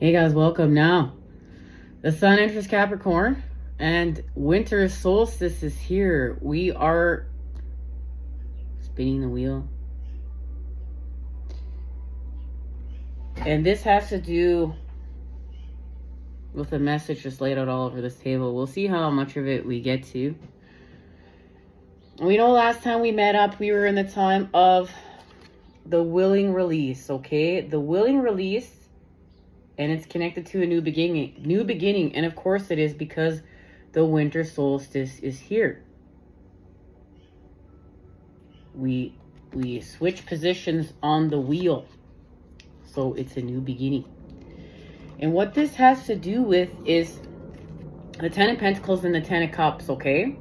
Hey guys, welcome. Now, the sun enters Capricorn and winter solstice is here. We are spinning the wheel. And this has to do with a message just laid out all over this table. We'll see how much of it we get to. We know last time we met up, we were in the time of the willing release, okay? The willing release, and it's connected to a new beginning. New beginning, and of course it is because the winter solstice is here. We switch positions on the wheel. So it's a new beginning. And what this has to do with is the Ten of Pentacles and the Ten of Cups, okay?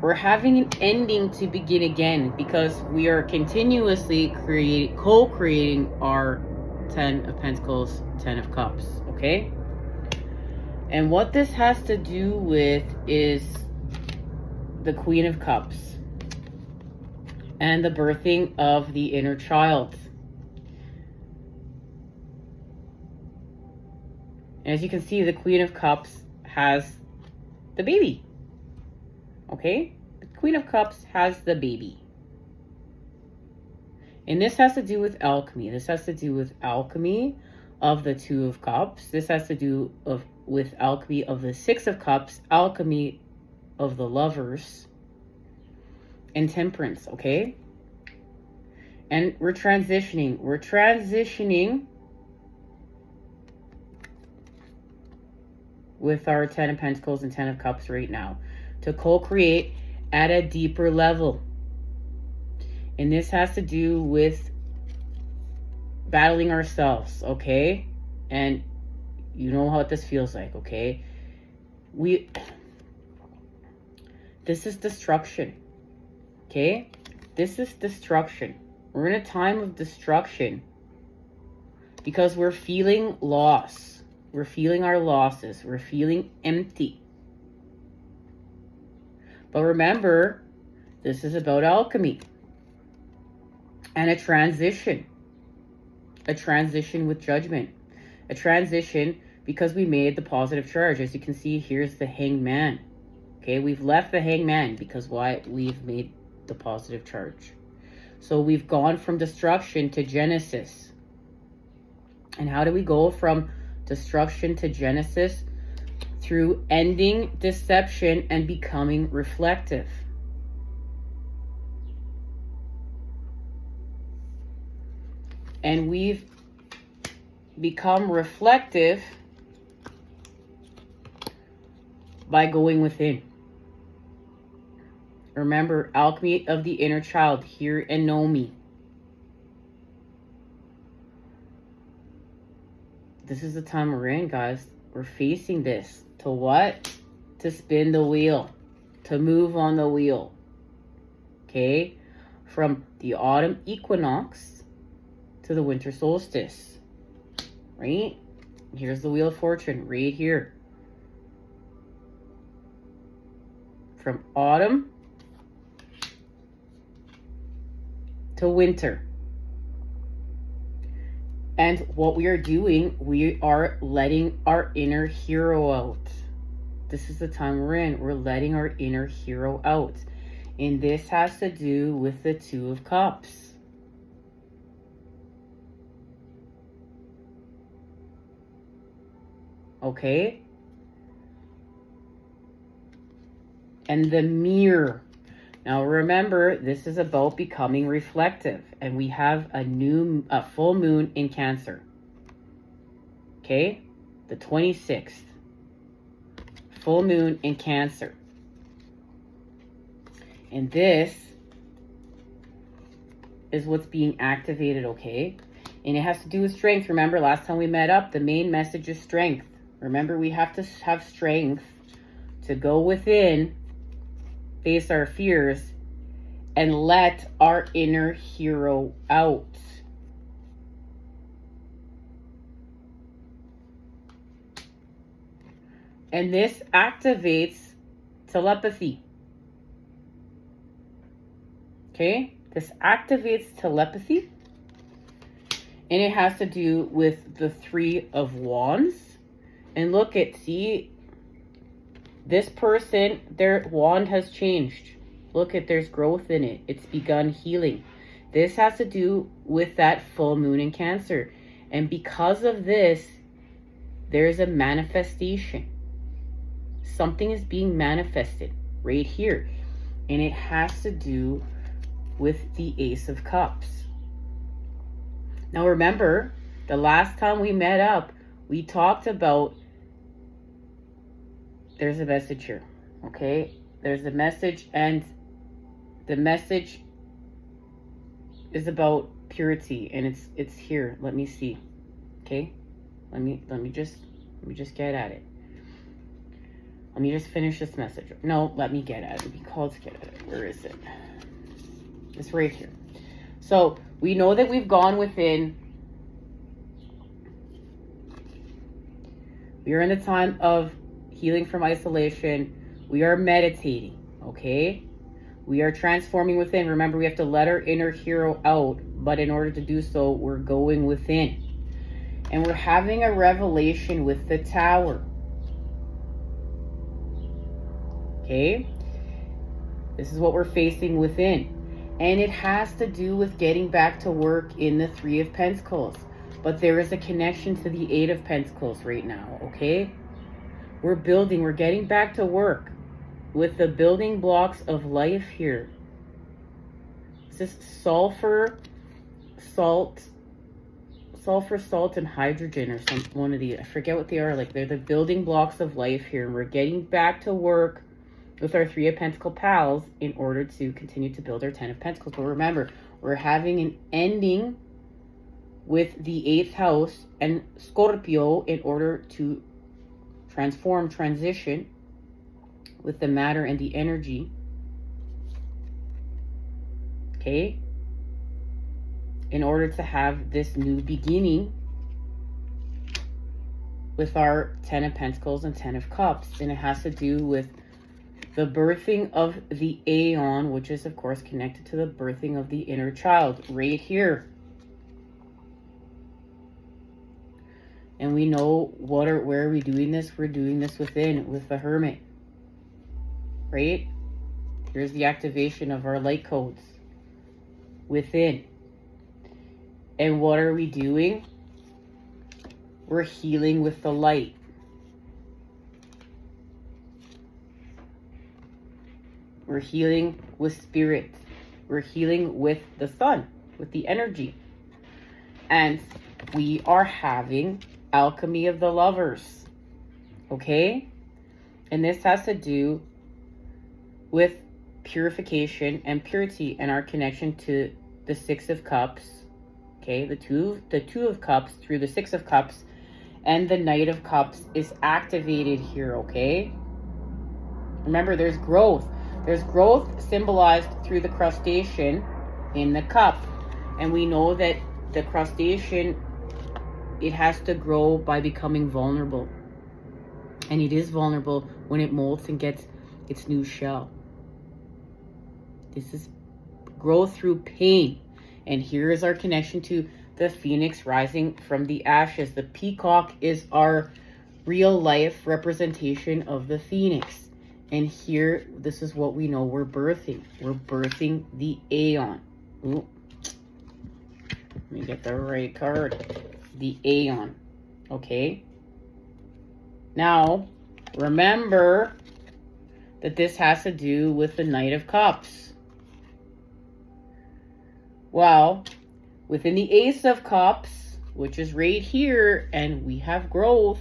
We're having an ending to begin again because we are continuously co-creating our Ten of Pentacles, Ten of Cups, okay? And what this has to do with is the Queen of Cups and the birthing of the inner child. As you can see, the Queen of Cups has the baby. Okay? The Queen of Cups has the baby. And this has to do with alchemy. This has to do with alchemy of the Two of Cups. This has to do with alchemy of the Six of Cups, alchemy of the Lovers, and Temperance, okay? And we're transitioning. We're transitioning with our Ten of Pentacles and Ten of Cups right now to co-create at a deeper level. And this has to do with battling ourselves, okay? And you know how this feels like, okay? This is destruction, okay? This is destruction. We're in a time of destruction because we're feeling loss. We're feeling our losses. We're feeling empty. But remember, this is about alchemy and a transition with judgment, a transition because we made the positive charge. As you can see, here's the Hanged Man. Okay, we've left the Hanged Man because why? We've made the positive charge. So we've gone from destruction to Genesis. And how do we go from destruction to Genesis? Through ending deception and becoming reflective. And we've become reflective by going within. Remember, alchemy of the inner child, hear and know me. This is the time we're in, guys. We're facing this. To what? To spin the wheel. To move on the wheel. Okay? From the autumn equinox to the winter solstice. Right? Here's the Wheel of Fortune right here. From autumn to winter. And what we are doing, we are letting our inner hero out. This is the time we're in. We're letting our inner hero out. And this has to do with the Two of Cups. Okay? And the Mirror. Now remember, this is about becoming reflective. And we have a full moon in Cancer. Okay? The 26th. Full moon in Cancer. And this is what's being activated, okay? And it has to do with strength. Remember, last time we met up, the main message is strength. Remember, we have to have strength to go within, face our fears, and let our inner hero out. And this activates telepathy. Okay? This activates telepathy And it has to do with the Three of Wands. And look at, see, this person, their wand has changed. Look at, there's growth in it. It's begun healing. This has to do with that full moon in Cancer. And because of this, there's a manifestation. Something is being manifested right here. And it has to do with the Ace of Cups. Now remember, the last time we met up, we talked about, there's a message here, okay? There's a message, and the message is about purity, and it's here. Let me see. Okay? Let me just get at it. Let me just finish this message. No, let me get at it. Let's get at it. Where is it? It's right here. So we know that we've gone within. We are in the time of healing from isolation. We are meditating, okay? We are transforming within. Remember, we have to let our inner hero out, but in order to do so, we're going within. And we're having a revelation with the Tower. Okay? This is what we're facing within. And it has to do with getting back to work in the Three of Pentacles. But there is a connection to the Eight of Pentacles right now, okay? We're building, we're getting back to work with the building blocks of life here. This is sulfur, salt, and hydrogen, or one of these. I forget what they are. Like, they're the building blocks of life here. And we're getting back to work with our Three of Pentacle pals in order to continue to build our Ten of Pentacles. But remember, we're having an ending with the 8th house and Scorpio in order to transform, transition with the matter and the energy. Okay? In order to have this new beginning with our 10 of Pentacles and 10 of Cups. And it has to do with the birthing of the Aeon, which is, of course, connected to the birthing of the inner child right here. And we know where are we doing this? We're doing this within, with the Hermit. Right? Here's the activation of our light codes. Within. And what are we doing? We're healing with the light. We're healing with spirit. We're healing with the sun, with the energy. And we are having alchemy of the lovers. Okay? And this has to do with purification and purity and our connection to the Six of Cups. Okay? The two of Cups through the Six of Cups, and the Knight of Cups is activated here, okay? Remember, there's growth. There's growth symbolized through the crustacean in the cup. And we know that the crustacean, it has to grow by becoming vulnerable. And it is vulnerable when it molts and gets its new shell. This is growth through pain. And here is our connection to the phoenix rising from the ashes. The peacock is our real life representation of the phoenix. And here, this is what we know we're birthing. We're birthing the Aeon. Ooh. Let me get the right card. The Aeon. Okay? Now, remember that this has to do with the Knight of Cups. Well, within the Ace of Cups, which is right here, and we have growth,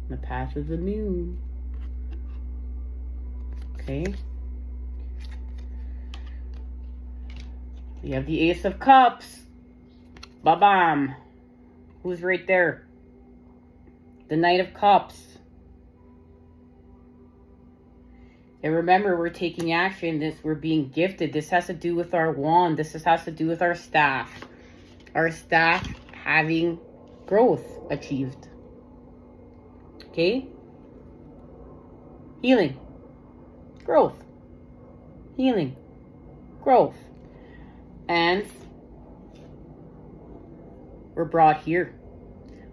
the path of the moon. Okay. We have the Ace of Cups. Ba-bam. Who's right there? The Knight of Cups. And remember, we're taking action. We're being gifted. This has to do with our wand. This has to do with our staff. Our staff having growth achieved. Okay? Healing. Growth. Healing. Growth. And we're brought here.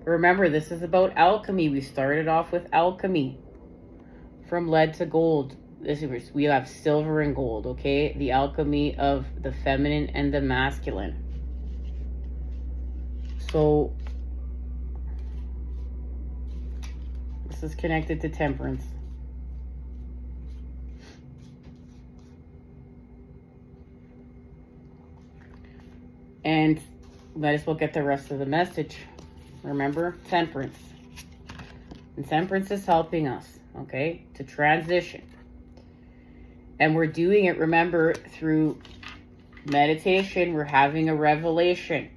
Remember, this is about alchemy. We started off with alchemy. From lead to gold. We have silver and gold, okay? The alchemy of the feminine and the masculine. So, this is connected to temperance. And might as well get the rest of the message. Remember, temperance. And temperance is helping us, okay, to transition. And we're doing it, remember, through meditation. We're having a revelation.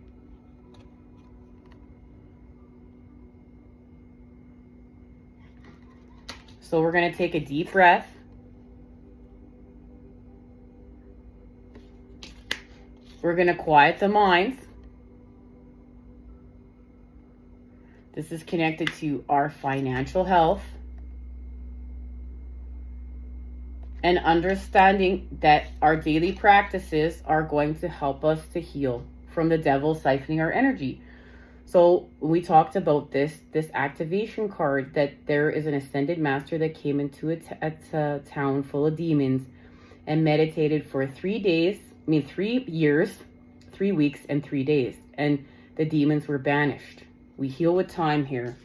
So we're going to take a deep breath. We're going to quiet the mind. This is connected to our financial health. And understanding that our daily practices are going to help us to heal from the devil siphoning our energy. So we talked about this activation card, that there is an ascended master that came into a town full of demons and meditated for 3 years, 3 weeks, and 3 days. And the demons were banished. We heal with time here.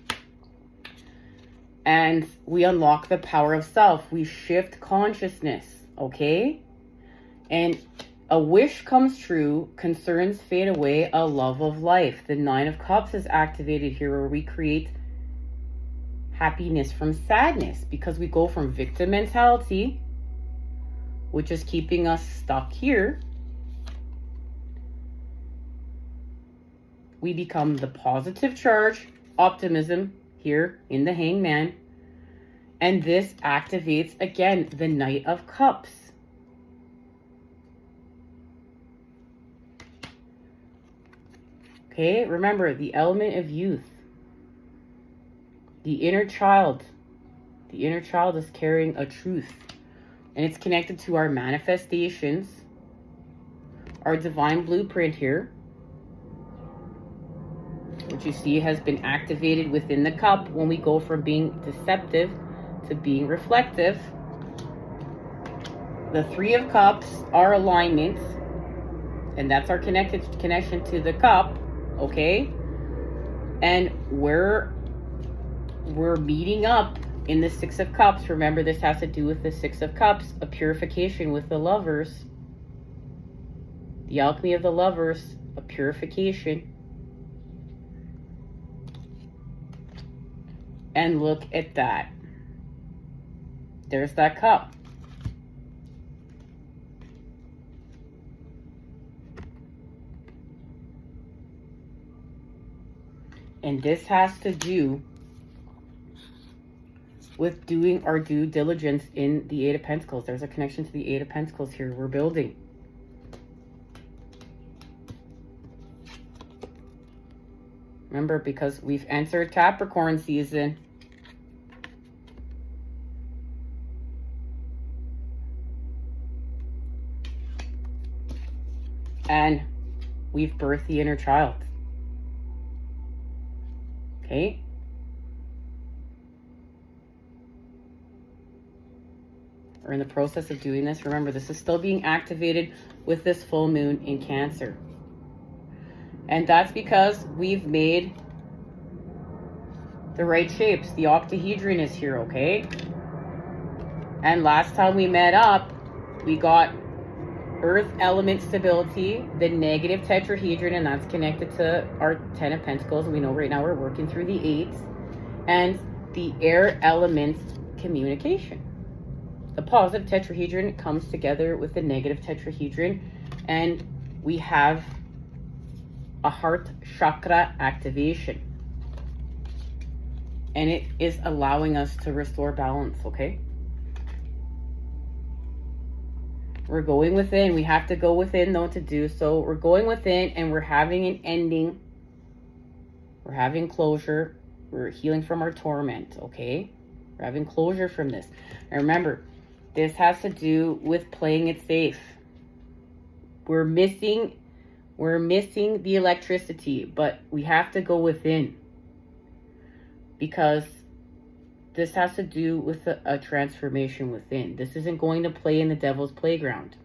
And we unlock the power of self. We shift consciousness, okay? And a wish comes true, concerns fade away, a love of life. The 9 of Cups is activated here, where we create happiness from sadness, because we go from victim mentality, which is keeping us stuck here. We become the positive charge, optimism, here in the Hangman. And this activates, again, the Knight of Cups. Okay, remember the element of youth. The inner child. The inner child is carrying a truth. And it's connected to our manifestations. Our divine blueprint here, which you see has been activated within the cup when we go from being deceptive to being reflective. The 3 of Cups are alignments, and that's our connection to the cup, okay? And we're meeting up in the 6 of Cups. Remember, this has to do with the 6 of Cups, a purification with the lovers. The alchemy of the lovers, a purification. And look at that. There's that cup. And this has to do with doing our due diligence in the 8 of Pentacles. There's a connection to the 8 of Pentacles here. We're building. Remember, because we've entered Capricorn season. And we've birthed the inner child. Okay? We're in the process of doing this. Remember, this is still being activated with this full moon in Cancer. And that's because we've made the right shapes. The octahedron is here, okay? And last time we met up, we got Earth element stability, the negative tetrahedron, and that's connected to our 10 of Pentacles. We know right now we're working through the 8s. And the air element communication. The positive tetrahedron comes together with the negative tetrahedron, and we have a heart chakra activation. And it is allowing us to restore balance, okay? We're going within. We have to go within, though, to do so. We're going within, and we're having an ending. We're having closure. We're healing from our torment, okay? We're having closure from this. And remember, this has to do with playing it safe. We're missing We're missing the electricity, but we have to go within, because this has to do with a transformation within. This isn't going to play in the devil's playground.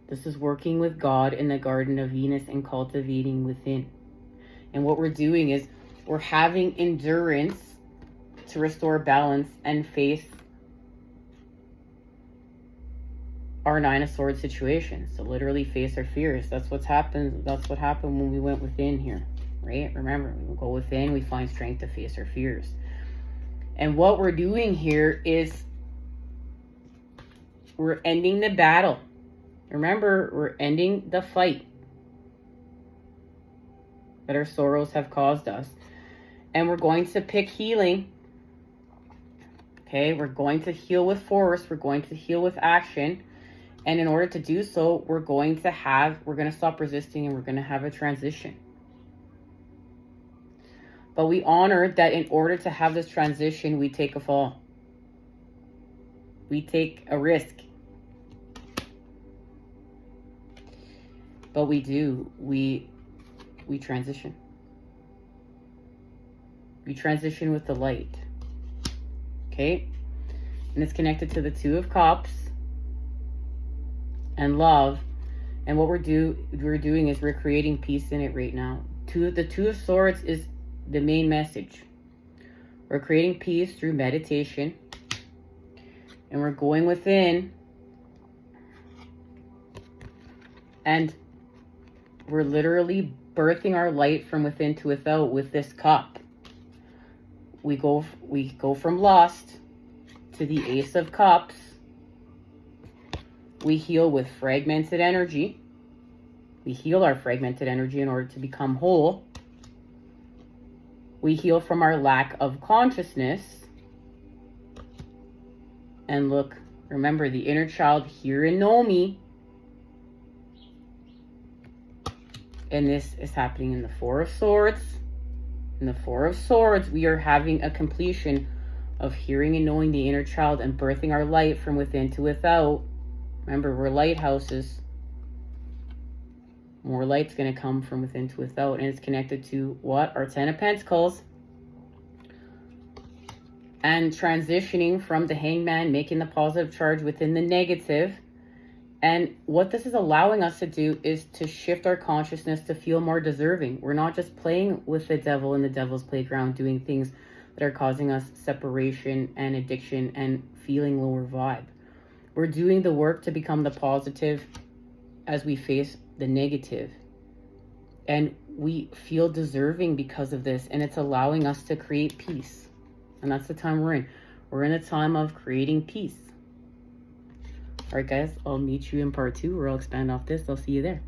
This is working with God in the Garden of Venus and cultivating within. And what we're doing is we're having endurance to restore balance and face our Nine of Swords situation. So literally face our fears. That's what's happened. That's what happened when we went within here, right? Remember, we go within, we find strength to face our fears. And what we're doing here is we're ending the battle. Remember, we're ending the fight that our sorrows have caused us. And we're going to pick healing. Okay, we're going to heal with force. We're going to heal with action. And in order to do so, we're going to stop resisting and we're going to have a transition. But we honor that in order to have this transition, we take a fall. We take a risk. But we transition. We transition with the light. Okay? And it's connected to the Two of Cups and love. And what we're doing is we're creating peace in it right now. The Two of Swords is the main message. We're creating peace through meditation. And we're going within. And we're literally birthing our light from within to without with this cup. We go from lust to the Ace of Cups. We heal with fragmented energy. We heal our fragmented energy in order to become whole. We heal from our lack of consciousness. And look, remember the inner child, hear and know me. And this is happening in the Four of Swords. In the Four of Swords, we are having a completion of hearing and knowing the inner child and birthing our light from within to without. Remember, we're lighthouses. More light's going to come from within to without. And it's connected to what? Our Ten of Pentacles. And transitioning from the Hangman, making the positive charge within the negative. And what this is allowing us to do is to shift our consciousness to feel more deserving. We're not just playing with the devil in the devil's playground, doing things that are causing us separation and addiction and feeling lower vibe. We're doing the work to become the positive as we face the negative. And we feel deserving because of this. And it's allowing us to create peace. And that's the time we're in. We're in a time of creating peace. All right, guys, I'll meet you in part 2 where I'll expand off this. I'll see you there.